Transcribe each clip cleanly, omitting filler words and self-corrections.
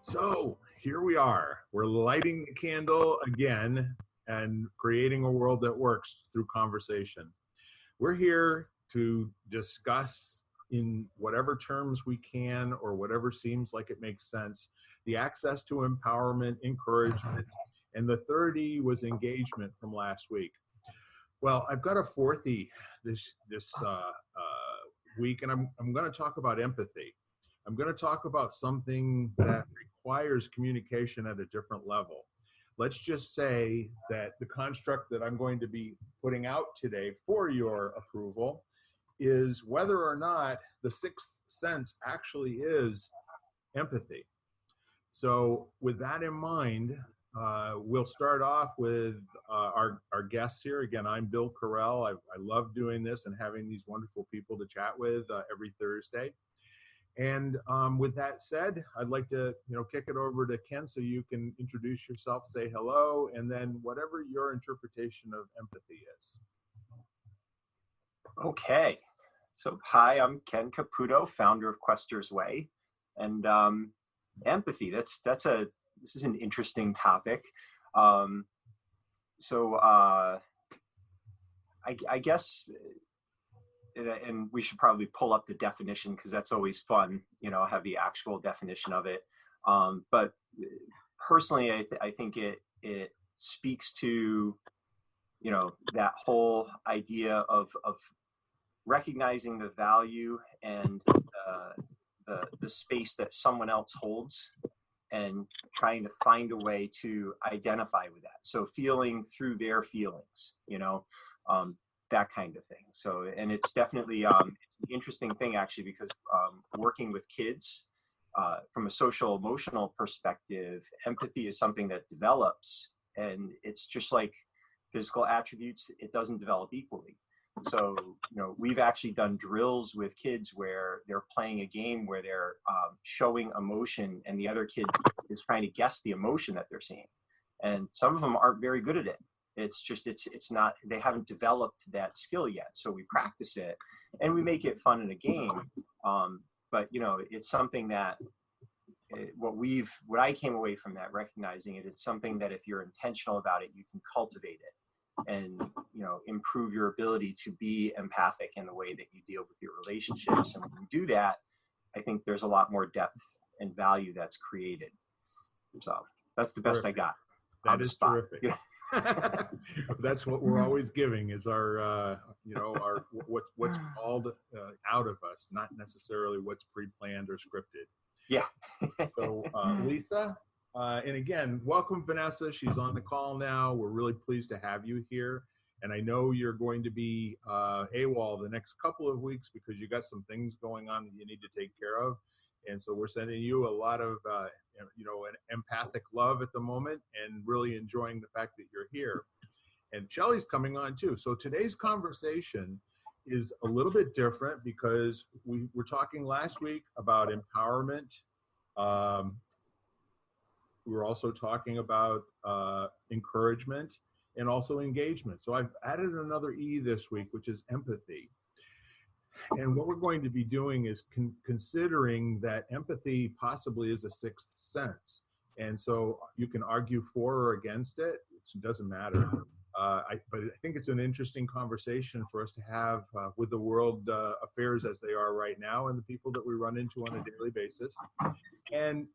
So here we are. We're lighting the candle again and creating a world that works through conversation. We're here to discuss in whatever terms we can or whatever seems like it makes sense, the access to empowerment, encouragement, and the third E was engagement from last week. Well, I've got a fourth E this week, and I'm going to talk about empathy. I'm going to talk about something that requires communication at a different level. Let's just say that the construct that I'm going to be putting out today for your approval is whether or not the sixth sense actually is empathy. So with that in mind, we'll start off with our guests here. Again, I'm Bill Carell. I love doing this and having these wonderful people to chat with every Thursday. And with that said, I'd like to kick it over to Ken so you can introduce yourself, say hello, and then whatever your interpretation of empathy is. Okay. So hi, I'm Ken Caputo, founder of Quester's Way. And empathy, this is an interesting topic. I guess, and we should probably pull up the definition because that's always fun, have the actual definition of it. But personally, I think it speaks to, that whole idea of recognizing the value and the space that someone else holds and trying to find a way to identify with that. So feeling through their feelings, that kind of thing. So, and it's definitely an interesting thing actually, because working with kids from a social emotional perspective, empathy is something that develops, and it's just like physical attributes, it doesn't develop equally. So, we've actually done drills with kids where they're playing a game where they're showing emotion and the other kid is trying to guess the emotion that they're seeing. And some of them aren't very good at it. It's just, it's not, they haven't developed that skill yet. So we practice it and we make it fun in a game. But, it's something that what I came away from that, recognizing it's something that if you're intentional about it, you can cultivate it and, improve your ability to be empathic in the way that you deal with your relationships. And when you do that, I think there's a lot more depth and value that's created. So that's the best Terrific. I got. That is terrific. That's what we're always giving is our what's called out of us, not necessarily what's pre-planned or scripted. Yeah. So Lisa, and again, welcome Vanessa. She's on the call now. We're really pleased to have you here. And I know you're going to be AWOL the next couple of weeks because you got some things going on that you need to take care of. And so we're sending you a lot of, an empathic love at the moment and really enjoying the fact that you're here. And Shelly's coming on too. So today's conversation is a little bit different because we were talking last week about empowerment. We were also talking about encouragement and also engagement. So I've added another E this week, which is empathy. And what we're going to be doing is considering that empathy possibly is a sixth sense. And so you can argue for or against it. It doesn't matter. But I think it's an interesting conversation for us to have with the world affairs as they are right now and the people that we run into on a daily basis. And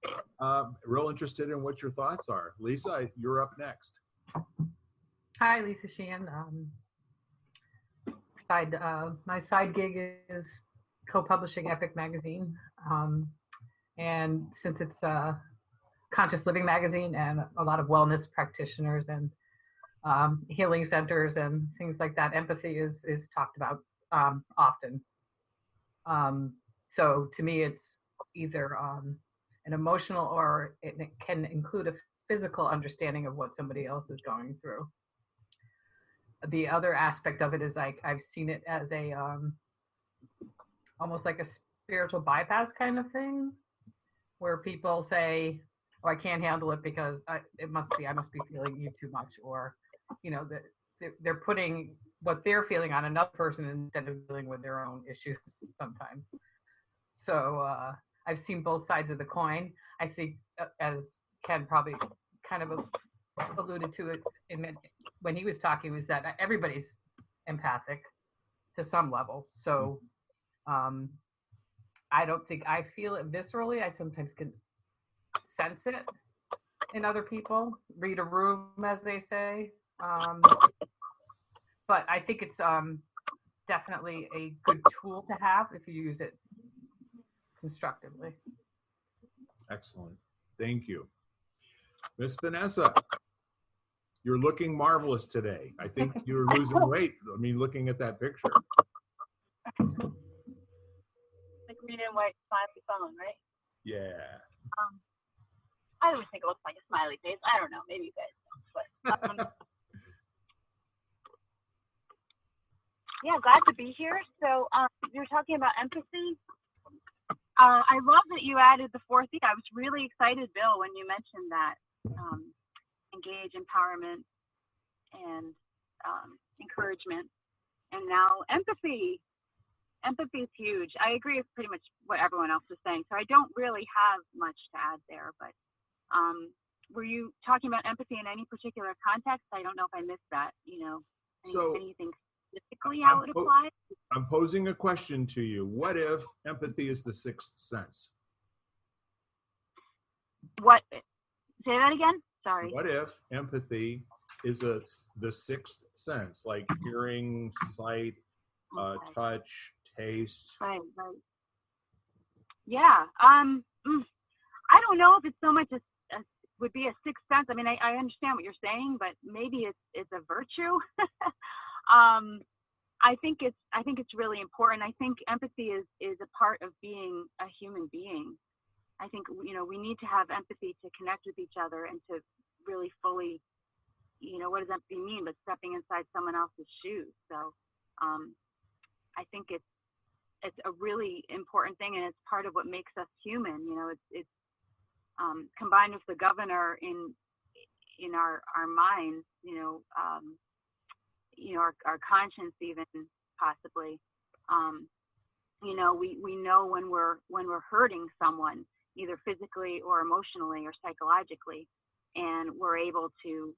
real interested in what your thoughts are. Lisa, you're up next. Hi, Lisa Sheehan. My side gig is co-publishing Epic Magazine. And since it's a conscious living magazine and a lot of wellness practitioners and healing centers and things like that, empathy is talked about often. So to me, it's either an emotional or it can include a physical understanding of what somebody else is going through. The other aspect of it is I've seen it as a almost like a spiritual bypass kind of thing, where people say, "Oh, I can't handle it because I must be feeling you too much," or that they're putting what they're feeling on another person instead of dealing with their own issues sometimes. So I've seen both sides of the coin. I think, as Ken probably kind of alluded to it when he was talking, was that everybody's empathic to some level. So I don't think I feel it viscerally. I sometimes can sense it in other people, read a room, as they say. But I think it's definitely a good tool to have if you use it constructively. Excellent. Thank you. Miss Vanessa, you're looking marvelous today. I think you're losing weight. I mean, looking at that picture. Like green and white smiley phone, right? Yeah. I always think it looks like a smiley face. I don't know. Maybe you guys don't. But yeah, glad to be here. So you're talking about empathy. I love that you added the fourth E. I was really excited, Bill, when you mentioned that. Engage, empowerment, and encouragement. And now empathy. Empathy is huge. I agree with pretty much what everyone else was saying. So I don't really have much to add there. But were you talking about empathy in any particular context? I don't know if I missed that. Anything specifically how it applies? I'm posing a question to you. What if empathy is the sixth sense? What? Say that again? Sorry. What if empathy is the sixth sense, like hearing, sight, touch, taste? Right. Yeah. I don't know if it's so much would be a sixth sense. I mean, I understand what you're saying, but maybe it's a virtue. I think it's really important. I think empathy is a part of being a human being. I think we need to have empathy to connect with each other and to really fully, what does empathy mean? But stepping inside someone else's shoes. So, I think it's a really important thing, and it's part of what makes us human. It's combined with the governor in our minds. Our conscience even possibly. We know when we're hurting someone, either physically or emotionally or psychologically, and we're able to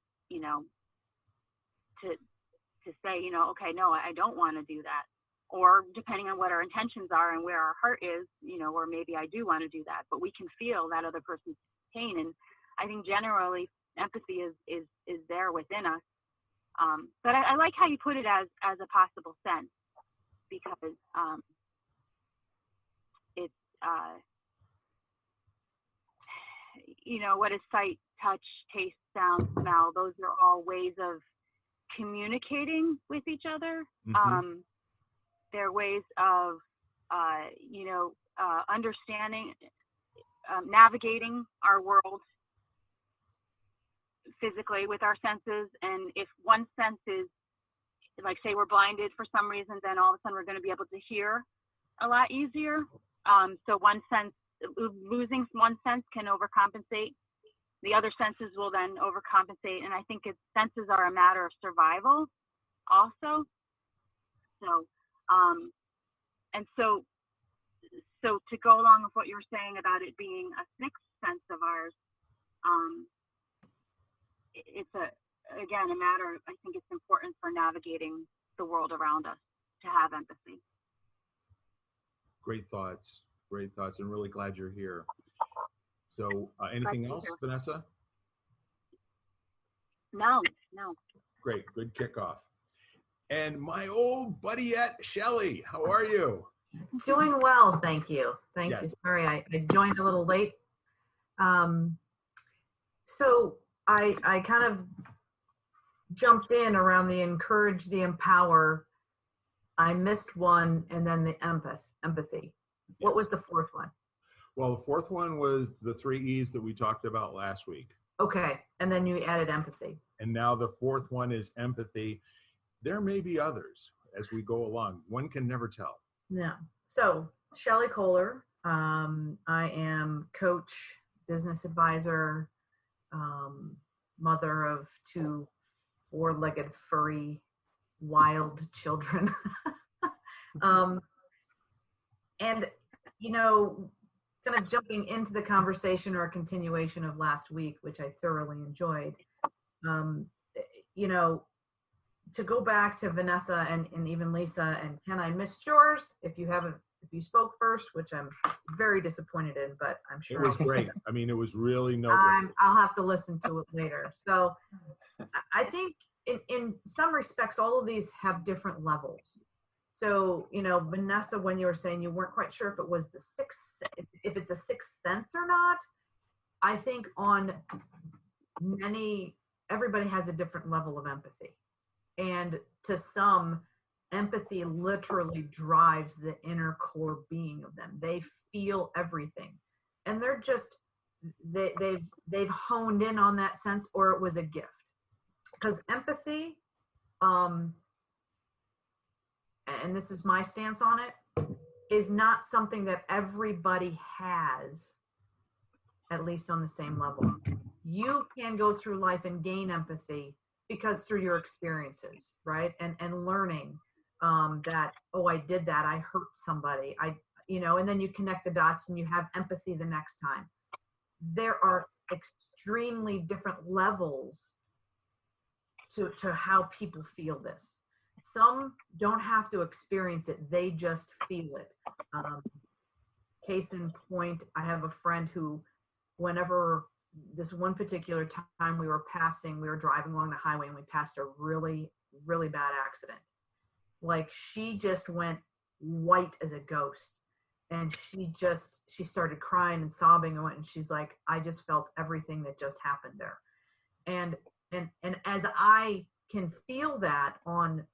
say, okay, no, I don't want to do that. Or depending on what our intentions are and where our heart is, or maybe I do want to do that, but we can feel that other person's pain. And I think generally empathy is there within us. But I like how you put it as a possible sense, because it's, what is sight, touch, taste, sound, smell? Those are all ways of communicating with each other. Mm-hmm. They're ways of, understanding, navigating our world physically with our senses. And if one sense is, like, say we're blinded for some reason, then all of a sudden we're going to be able to hear a lot easier. So losing one sense can overcompensate. The other senses will then overcompensate. And I think senses are a matter of survival also. So, so to go along with what you were saying about it being a sixth sense of ours, it's again a matter. I think it's important for navigating the world around us to have empathy. Great thoughts, and really glad you're here. So, anything else, Vanessa? No. Great, good kickoff. And my old buddyette, Shelley, how are you? Doing well, thank you. Thank you. Sorry, I joined a little late. So I kind of jumped in around the encourage, the empower. I missed one, and then the empathy. What was the fourth one? Well, the fourth one was the 3 E's that we talked about last week. Okay, and then you added empathy. And now the fourth one is empathy. There may be others as we go along. One can never tell. No. So, Shelley Kohler. I am coach, business advisor, mother of 2 4-legged furry wild children. And kind of jumping into the conversation or a continuation of last week, which I thoroughly enjoyed. You know, to go back to Vanessa and even Lisa and Ken, I missed yours. If you spoke first, which I'm very disappointed in, but I'm It sure was great. I mean, it was really noteworthy. I'll have to listen to it later. So I think in some respects, all of these have different levels. So, you know, Vanessa, when you were saying you weren't quite sure if it was if it's a sixth sense or not, I think on everybody has a different level of empathy. And to some, empathy literally drives the inner core being of them. They feel everything. And they're just, they've honed in on that sense, or it was a gift. Because empathy, and this is my stance on it, is not something that everybody has, at least on the same level. You can go through life and gain empathy because through your experiences, right? And learning that, oh, I did that, I hurt somebody, and then you connect the dots and you have empathy the next time. There are extremely different levels to how people feel this. Some don't have to experience it, they just feel it. Case in point, I have a friend who, whenever this one particular time we were driving along the highway and we passed a really, really bad accident. Like, she just went white as a ghost. And she started crying and sobbing, and she's like, I just felt everything that just happened there. And as I can feel that on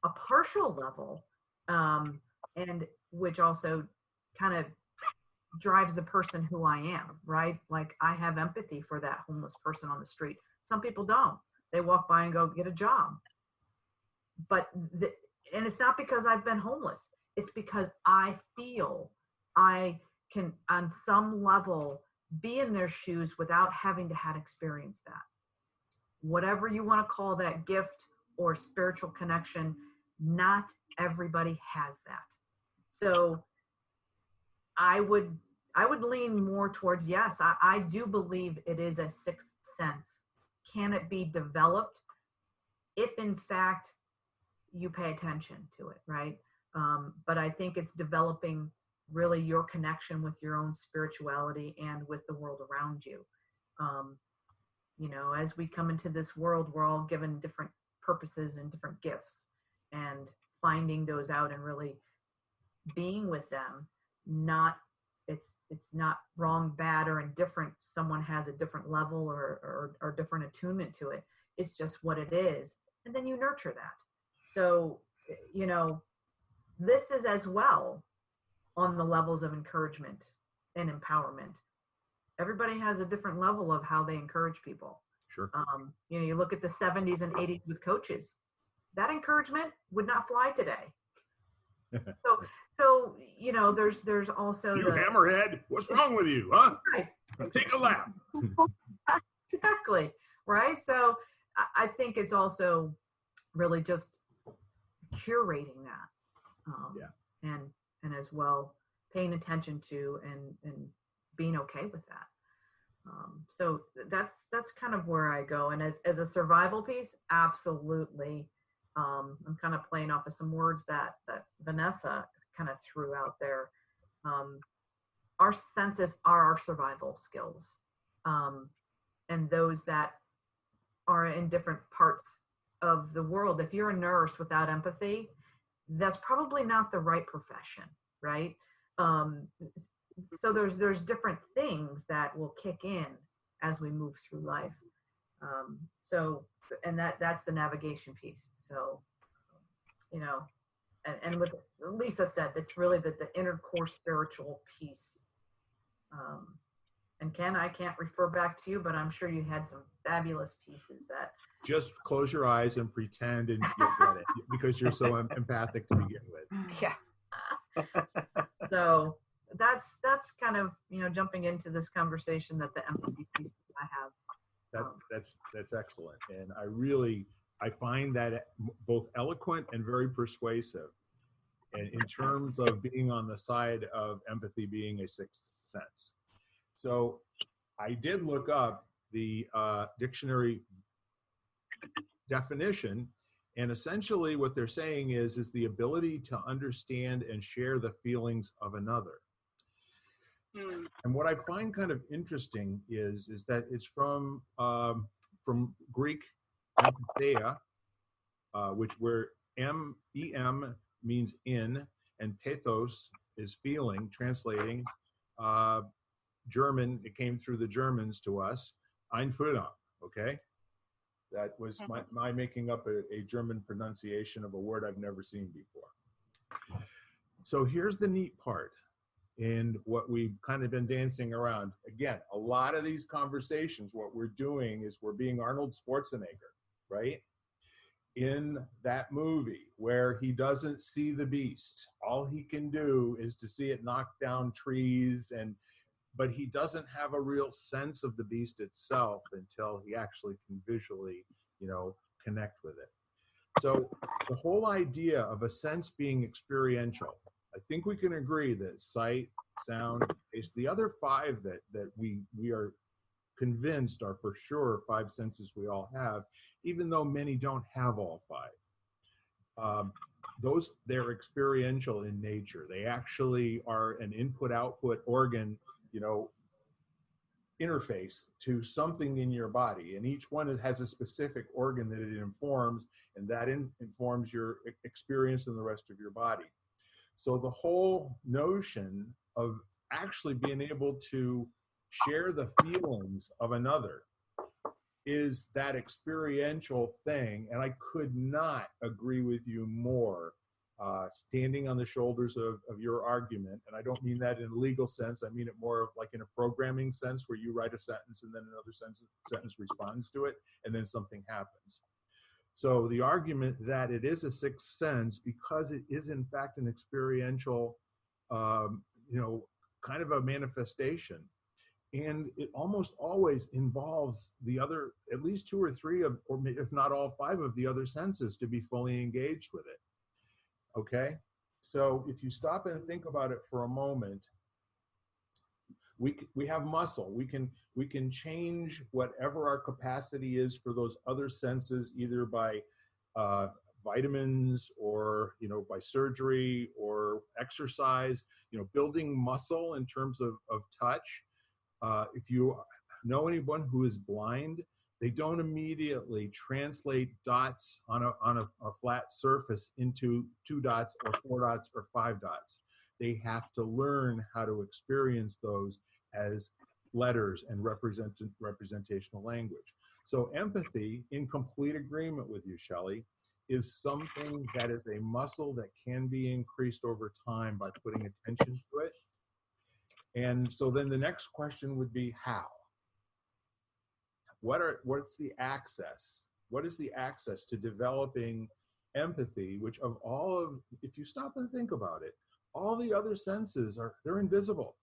a partial level, and which also kind of drives the person who I am, right? Like, I have empathy for that homeless person on the street. Some people don't. They walk by and go get a job. But and it's not because I've been homeless. It's because I feel I can, on some level, be in their shoes without having to have experienced that. Whatever you want to call that, gift or spiritual connection, not everybody has that. So I would lean more towards, yes, I do believe it is a sixth sense. Can it be developed if in fact you pay attention to it, right? But I think it's developing really your connection with your own spirituality and with the world around you. As we come into this world, we're all given different purposes and different gifts, and finding those out and really being with them. It's not wrong, bad, or indifferent. Someone has a different level or different attunement to it. It's just what it is. And then you nurture that. So, this is as well on the levels of encouragement and empowerment. Everybody has a different level of how they encourage people. Sure. You look at the 70s and 80s with coaches. That encouragement would not fly today. So there's also you hammerhead, what's wrong with you, huh? Right. Take a lap. Exactly, right? So I think it's also really just curating that, and as well paying attention to and being okay with that. So that's kind of where I go. And as a survival piece, absolutely. I'm kind of playing off of some words that Vanessa kind of threw out there. Our senses are our survival skills. And those that are in different parts of the world, if you're a nurse without empathy, that's probably not the right profession, right? So there's different things that will kick in as we move through life. And that's the navigation piece. So, and with Lisa said, it's really the inner core spiritual piece. And Ken, I can't refer back to you, but I'm sure you had some fabulous pieces that. Just close your eyes and pretend and you'll get it, because you're so empathic to begin with. Yeah. So that's kind of, jumping into this conversation that the empathy piece that I have. That's excellent. And I find that both eloquent and very persuasive. And in terms of being on the side of empathy being a sixth sense. So I did look up the dictionary definition, and essentially what they're saying is the ability to understand and share the feelings of another. And what I find kind of interesting is that it's from Greek empatheia, where em means in, and pathos is feeling. Translating German, it came through the Germans to us. Einfühlung, okay? That was my making up a German pronunciation of a word I've never seen before. So here's the neat part, and what we've kind of been dancing around. Again, a lot of these conversations, what we're doing is we're being Arnold Schwarzenegger, right? In that movie where he doesn't see the beast. All he can do is to see it knock down trees, but he doesn't have a real sense of the beast itself until he actually can visually, connect with it. So the whole idea of a sense being experiential, I think we can agree that sight, sound, taste, the other five that we are convinced are for sure five senses we all have, even though many don't have all five. They're experiential in nature. They actually are an input-output organ, interface to something in your body, and each one has a specific organ that it informs, and that informs your experience in the rest of your body. So the whole notion of actually being able to share the feelings of another is that experiential thing, and I could not agree with you more. Standing on the shoulders of your argument, and I don't mean that in a legal sense, I mean it more of like in a programming sense, where you write a sentence and then another sentence responds to it, and then something happens. So the argument that it is a sixth sense, because it is in fact an experiential, kind of a manifestation, and it almost always involves the other, at least two or three of, or if not all five of the other senses to be fully engaged with it. Okay, so if you stop and think about it for a moment, we have muscle. We can change whatever our capacity is for those other senses, either by vitamins or by surgery or exercise. Building muscle in terms of touch. If you know anyone who is blind, they don't immediately translate dots on a flat surface into 2 dots or 4 dots or 5 dots. They have to learn how to experience those as letters and representational language. So empathy, in complete agreement with you, Shelley, is something that is a muscle that can be increased over time by putting attention to it. And so then the next question would be how? What's the access? What is the access to developing empathy, which if you stop and think about it, all the other senses they're invisible.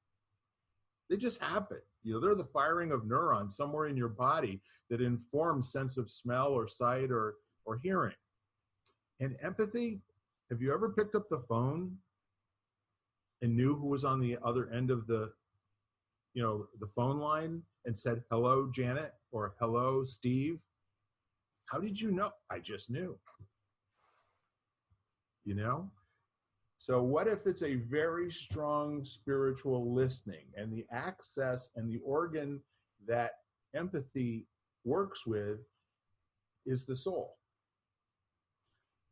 They just happen. They're the firing of neurons somewhere in your body that inform sense of smell or sight or hearing. And empathy, have you ever picked up the phone and knew who was on the other end of the phone line and said, "Hello, Janet," or "Hello, Steve"? How did you know? I just knew. So what if it's a very strong spiritual listening, and the access and the organ that empathy works with is the soul?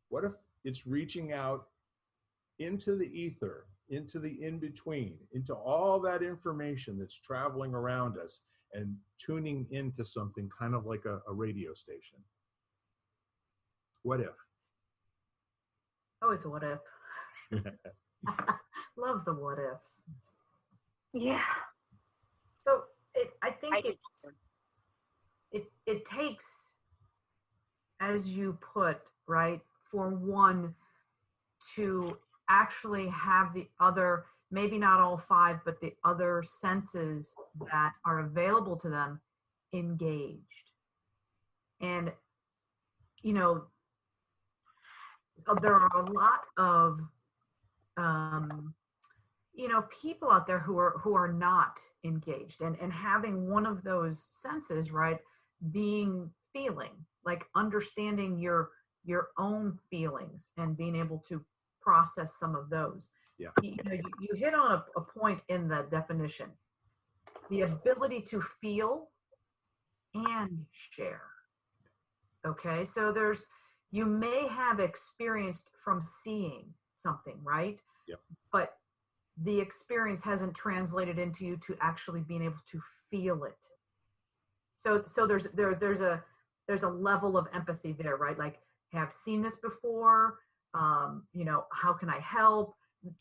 What if it's reaching out into the ether, into the in-between, into all that information that's traveling around us and tuning into something kind of like a radio station? What if? Always a what if. Love the what ifs. Yeah. So I think it takes, as you put, right, for one to actually have the other, maybe not all five, but the other senses that are available to them engaged. And, there are a lot of people out there who are not engaged, and having one of those senses, right, being feeling, like understanding your own feelings and being able to process some of those. Yeah. You hit on a point in the definition, the ability to feel and share. Okay, so you may have experienced from seeing something, right? Yep. But the experience hasn't translated into you to actually being able to feel it. So there's a level of empathy there, right? Like, have seen this before, how can I help,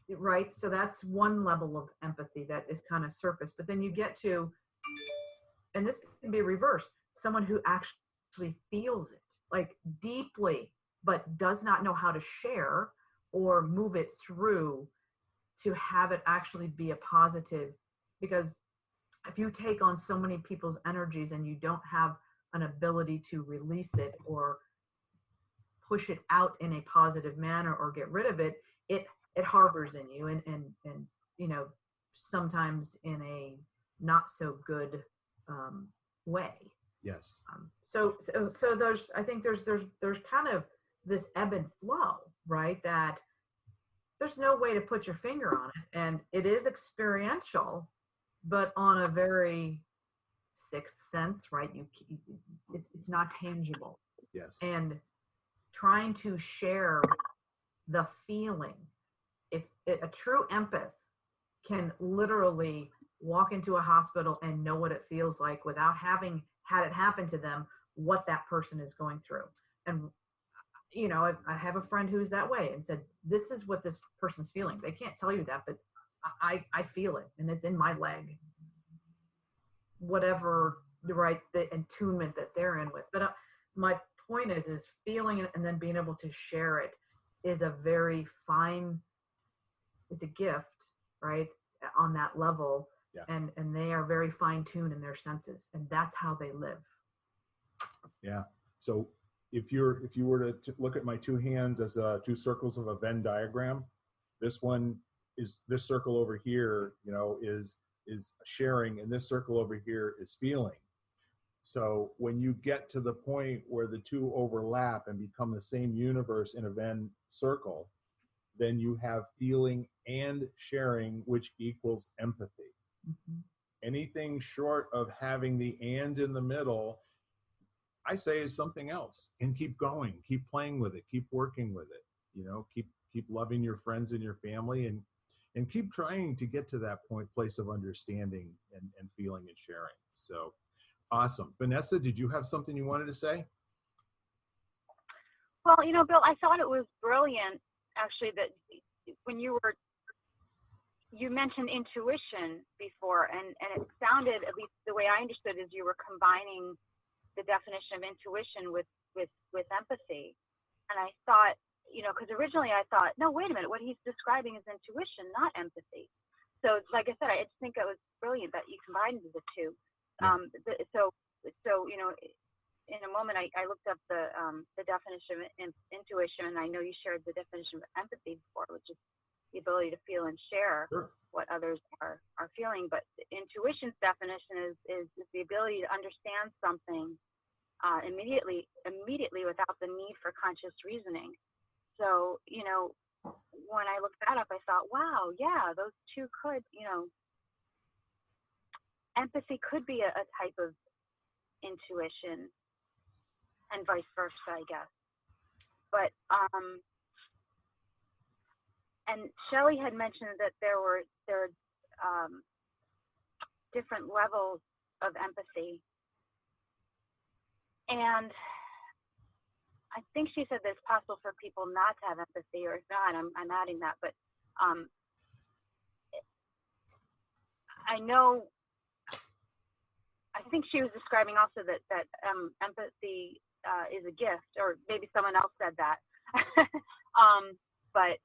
right? So that's one level of empathy that is kind of surface. But then you get to, and this can be reversed, someone who actually feels it, like deeply, but does not know how to share or move it through to have it actually be a positive. Because if you take on so many people's energies and you don't have an ability to release it or push it out in a positive manner or get rid of it, it harbors in you, and sometimes in a not so good way. Yes. So I think there's kind of this ebb and flow, right? That there's no way to put your finger on it, and it is experiential, but on a very sixth sense, right? It's not tangible. Yes. And trying to share the feeling, if a true empath can literally walk into a hospital and know what it feels like without having had it happen to them, what that person is going through. And I have a friend who's that way and said, this is what this person's feeling. They can't tell you that, but I feel it, and it's in my leg, whatever, right, the attunement that they're in with. But my point is feeling it and then being able to share it is a very fine, it's a gift, right, on that level. Yeah. And they are very fine-tuned in their senses, and that's how they live. Yeah. So if you were to look at my two hands as two circles of a Venn diagram, this circle over here, is sharing, and this circle over here is feeling. So when you get to the point where the two overlap and become the same universe in a Venn circle, then you have feeling and sharing, which equals empathy. Mm-hmm. Anything short of having the and in the middle, I say, is something else. And keep going, keep playing with it, keep working with it, keep loving your friends and your family, and keep trying to get to that place of understanding and feeling and sharing. So awesome. Vanessa, did you have something you wanted to say? Well, Bill, I thought it was brilliant, actually, that when you mentioned intuition before, and it sounded, at least the way I understood, is you were combining the definition of intuition with empathy. And I thought, because originally I thought, no, wait a minute, what he's describing is intuition, not empathy. So, like I said, I just think it was brilliant that you combined the two. Yeah. In a moment, I looked up the definition of intuition, and I know you shared the definition of empathy before, which is the ability to feel and share Sure. what others are feeling. But intuition's definition is the ability to understand something immediately without the need for conscious reasoning. So, when I looked that up, I thought, wow, yeah, those two could, empathy could be a type of intuition, and vice versa, I guess. But and Shelley had mentioned that there are different levels of empathy, and I think she said that it's possible for people not to have empathy, or if not, I'm adding that. But I think she was describing also that empathy is a gift, or maybe someone else said that. But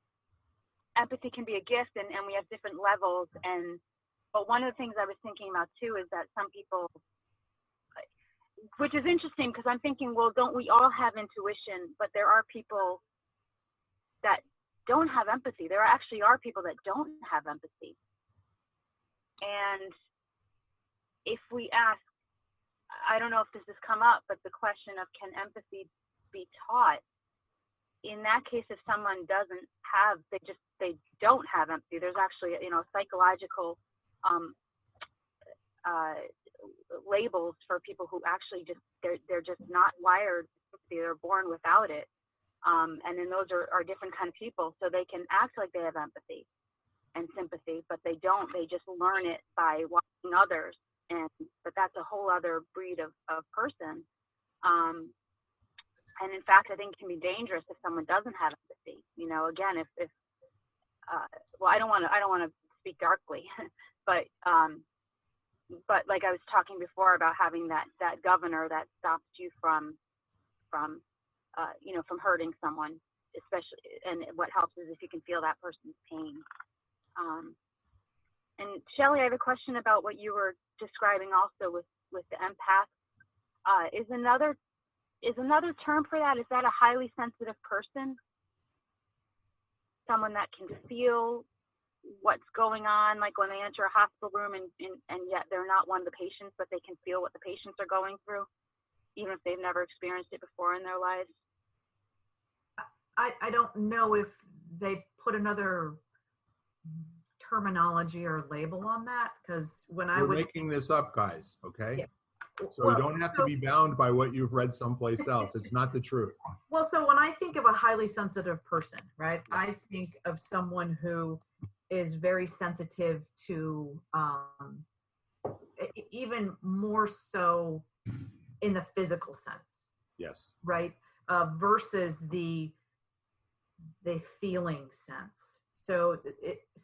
empathy can be a gift, and we have different levels. But one of the things I was thinking about too is that some people, which is interesting, because I'm thinking, well, don't we all have intuition? But there are people that don't have empathy. There actually are people that don't have empathy. And if we ask, I don't know if this has come up, but the question of can empathy be taught? In that case, if someone doesn't have, they don't have empathy. There's actually, psychological labels for people who actually they're just not wired. They're born without it. And then those are different kind of people. So they can act like they have empathy and sympathy, but they don't. They just learn it by watching others. But that's a whole other breed of person. And in fact, I think it can be dangerous if someone doesn't have empathy. Again, if well, I don't want to speak darkly, but like I was talking before about having that governor that stops you from hurting someone, especially, and what helps is if you can feel that person's pain. And Shelley, I have a question about what you were describing also with the empath. Is another term for that? Is that a highly sensitive person? Someone that can feel what's going on, like when they enter a hospital room and yet they're not one of the patients, but they can feel what the patients are going through, even if they've never experienced it before in their lives? I don't know if they put another terminology or label on that, because when I We're would making this up, guys, okay? Yeah. So you don't have to be bound by what you've read someplace else. It's not the truth. Well, so when I think of a highly sensitive person, right, I think of someone who is very sensitive to even more so in the physical sense, Yes. right, versus the feeling sense. So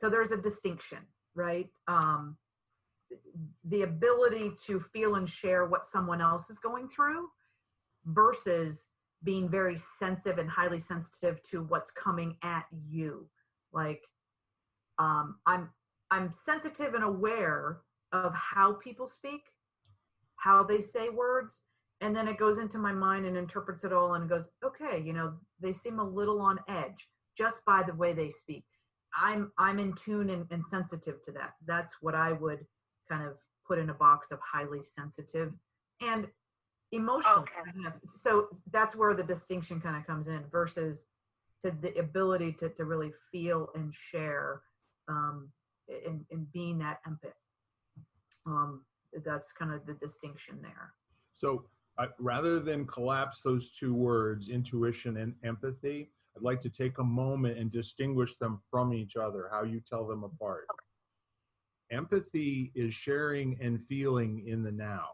there's a distinction, right? The ability to feel and share what someone else is going through versus being very sensitive and highly sensitive to what's coming at you. Like, I'm sensitive and aware of how people speak, how they say words, and then it goes into my mind and interprets it all and goes, okay, they seem a little on edge just by the way they speak. I'm in tune and sensitive to that. That's what I would kind of put in a box of highly sensitive and emotional. Okay. So that's where the distinction kind of comes in versus to the ability to really feel and share in being that empath. That's kind of the distinction there. So rather than collapse those two words, intuition and empathy, I'd like to take a moment and distinguish them from each other, how you tell them apart. Empathy is sharing and feeling in the now.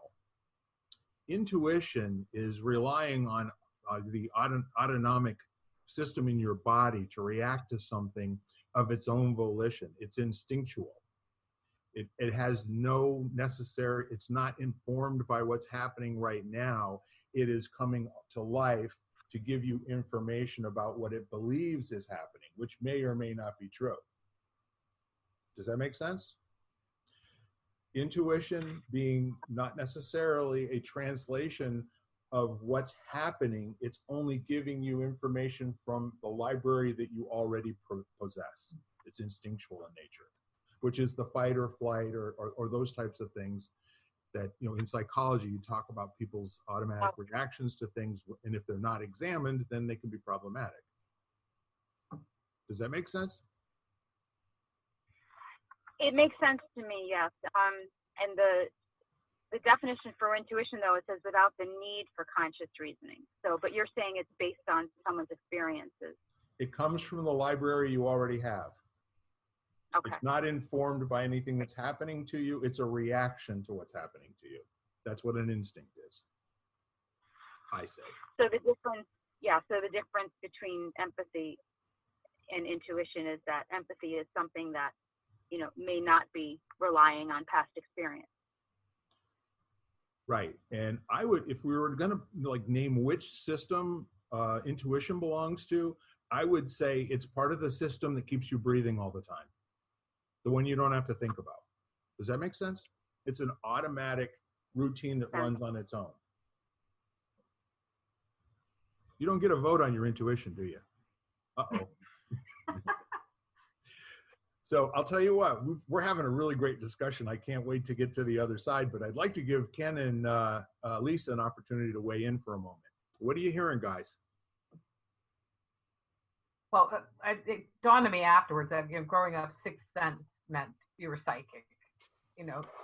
Intuition is relying on the autonomic system in your body to react to something of its own volition. It's instinctual. It has no necessary, it's not informed by what's happening right now. It is coming to life to give you information about what it believes is happening, which may or may not be true. Does that make sense? Intuition being not necessarily a translation of what's happening, it's only giving you information from the library that you already possess. It's instinctual in nature, which is the fight or flight or those types of things that, in psychology, you talk about people's automatic reactions to things, and if they're not examined, then they can be problematic. Does that make sense? It makes sense to me, yes. And the definition for intuition, though, it says without the need for conscious reasoning. So, but you're saying it's based on someone's experiences. It comes from the library you already have. Okay. It's not informed by anything that's happening to you. It's a reaction to what's happening to you. That's what an instinct is, I say. So the difference between empathy and intuition is that empathy is something that, may not be relying on past experience. Right. And I would, if we were going to name which system intuition belongs to, I would say it's part of the system that keeps you breathing all the time. The one you don't have to think about. Does that make sense? It's an automatic routine that runs on its own. You don't get a vote on your intuition, do you? Uh-oh. So I'll tell you what, we're having a really great discussion. I can't wait to get to the other side, but I'd like to give Ken and Lisa an opportunity to weigh in for a moment. What are you hearing, guys? Well, it dawned on me afterwards that growing up, sixth sense meant you were psychic.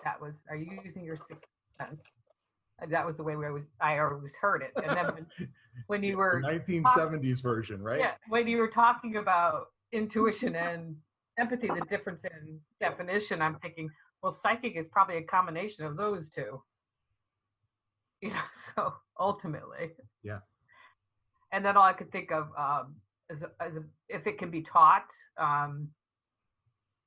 That was, are you using your sixth sense? That was the way I always heard it. And then when you were the 1970s version, right? Yeah, when you were talking about intuition and empathy, the difference in definition, I'm thinking, well, psychic is probably a combination of those two. So ultimately. Yeah. And then all I could think of if it can be taught,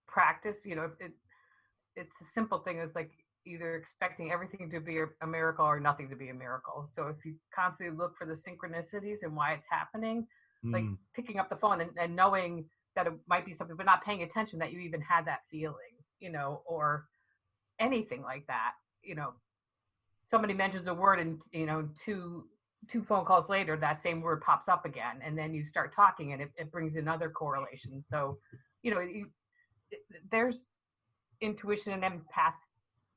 practice, it's a simple thing. It's like either expecting everything to be a miracle or nothing to be a miracle. So if you constantly look for the synchronicities and why it's happening, like picking up the phone and knowing that it might be something, but not paying attention that you even had that feeling, or anything like that. Somebody mentions a word and, two phone calls later, that same word pops up again, and then you start talking and it brings in other correlations. So, there's intuition and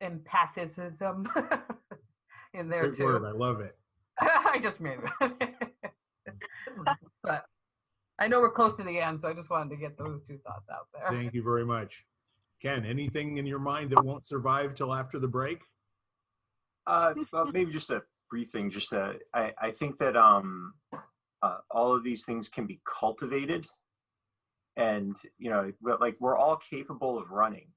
empathicism in there Great too. word. I love it. I just made it. But I know we're close to the end, so I just wanted to get those two thoughts out there. Thank you very much. Ken, anything in your mind that won't survive till after the break? Well, maybe just a brief thing. I think that all of these things can be cultivated, and like we're all capable of running,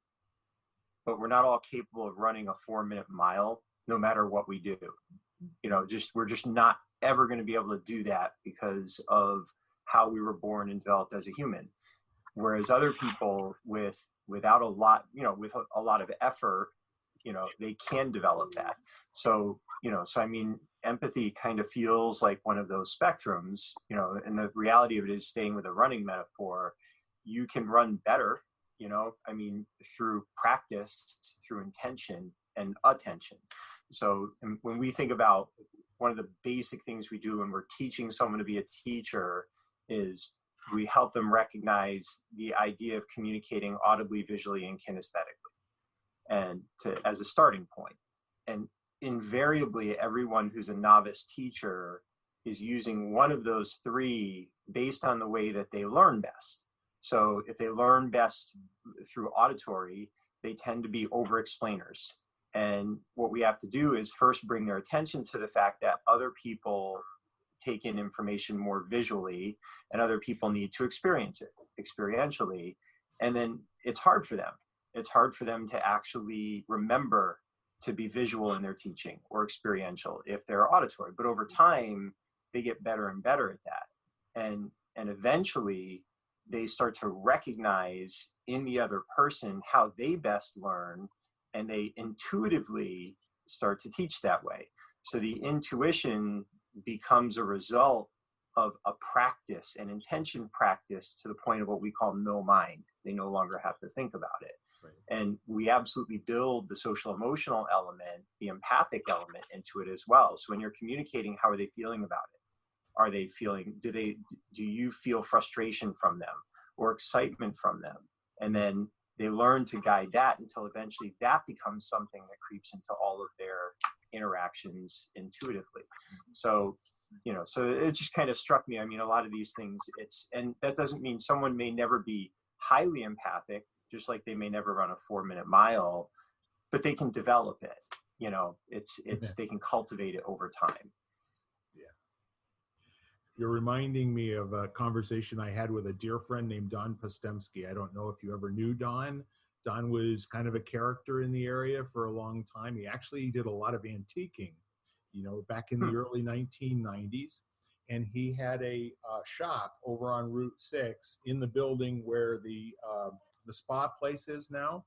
but we're not all capable of running a 4-minute mile, no matter what we do. We're just not ever going to be able to do that because of how we were born and developed as a human. Whereas other people without a lot, with a lot of effort, they can develop that. So I mean, empathy kind of feels like one of those spectrums, and the reality of it is, staying with a running metaphor, you can run better, I mean, through practice, through intention and attention. So when we think about one of the basic things we do when we're teaching someone to be a teacher is we help them recognize the idea of communicating audibly, visually, and kinesthetically, and as a starting point. And invariably, everyone who's a novice teacher is using one of those three based on the way that they learn best. So if they learn best through auditory, they tend to be over-explainers. And what we have to do is first bring their attention to the fact that other people take in information more visually, and other people need to experience it experientially. And then it's hard for them. It's hard for them to actually remember to be visual in their teaching or experiential if they're auditory. But over time, they get better and better at that. And eventually, they start to recognize in the other person how they best learn, and they intuitively start to teach that way. So the intuition becomes a result of a practice, an intention practice, to the point of what we call no mind. They no longer have to think about it. Right. And we absolutely build the social emotional element, the empathic element into it as well. So when you're communicating, how are they feeling about it? Are they feeling, do you feel frustration from them or excitement from them? And then they learn to guide that until eventually that becomes something that creeps into all of their interactions intuitively. So, so it just kind of struck me. I mean, a lot of these things, and that doesn't mean someone may never be highly empathic, just like they may never run a 4-minute mile, but they can develop it. They can cultivate it over time. Yeah. You're reminding me of a conversation I had with a dear friend named Don Postemski. I don't know if you ever knew Don. Don was kind of a character in the area for a long time. He actually did a lot of antiquing, back in the early 1990s. And he had a shop over on Route 6 in the building where the spa place is now.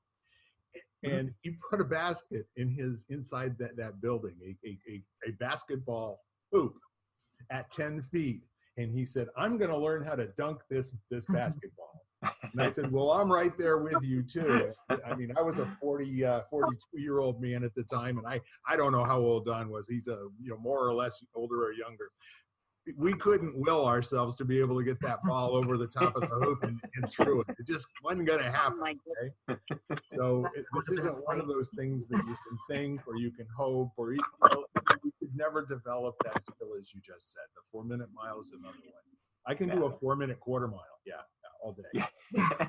And he put a basket inside that building, a basketball hoop at 10 feet. And he said, I'm going to learn how to dunk this basketball. And I said, well, I'm right there with you too. I mean, I was a 42-year-old man at the time, and I don't know how old Don was. He's more or less older or younger. we couldn't will ourselves to be able to get that ball over the top of the hoop and through it. It just wasn't going to Oh happen. my goodness. Okay? So this isn't one of those things that you can think or you can hope or you could never develop that skill as you just said. The 4-minute mile is another one. I can do a 4-minute quarter mile. Yeah, all day. Yeah.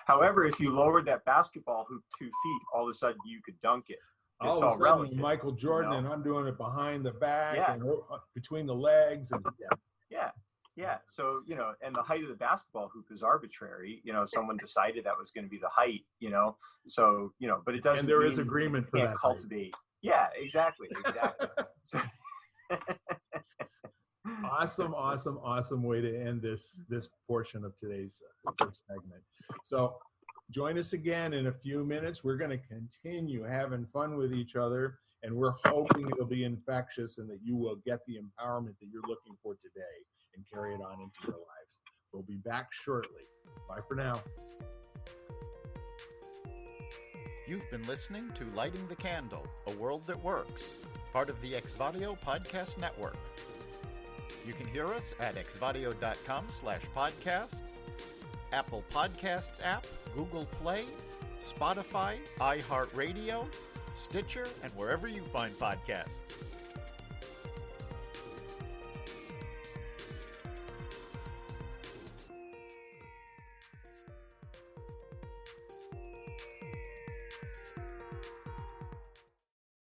However, if you lowered that basketball hoop 2 feet, all of a sudden you could dunk it. All It's of a all sudden, relative. Michael Jordan, you know? and I'm doing it behind the back Yeah. and between the legs. And Yeah. So, and the height of the basketball hoop is arbitrary. Someone decided that was going to be the height, so, but it doesn't and there mean is agreement you for can't that. cultivate. Yeah, exactly. So, Awesome way to end this portion of today's first segment. So join us again in a few minutes. We're going to continue having fun with each other, and we're hoping it'll be infectious and that you will get the empowerment that you're looking for today and carry it on into your lives. We'll be back shortly. Bye for now. You've been listening to Lighting the Candle, A World That Works, part of the Exvadio Podcast Network. You can hear us at exvadio.com/podcasts, Apple Podcasts app, Google Play, Spotify, iHeartRadio, Stitcher, and wherever you find podcasts.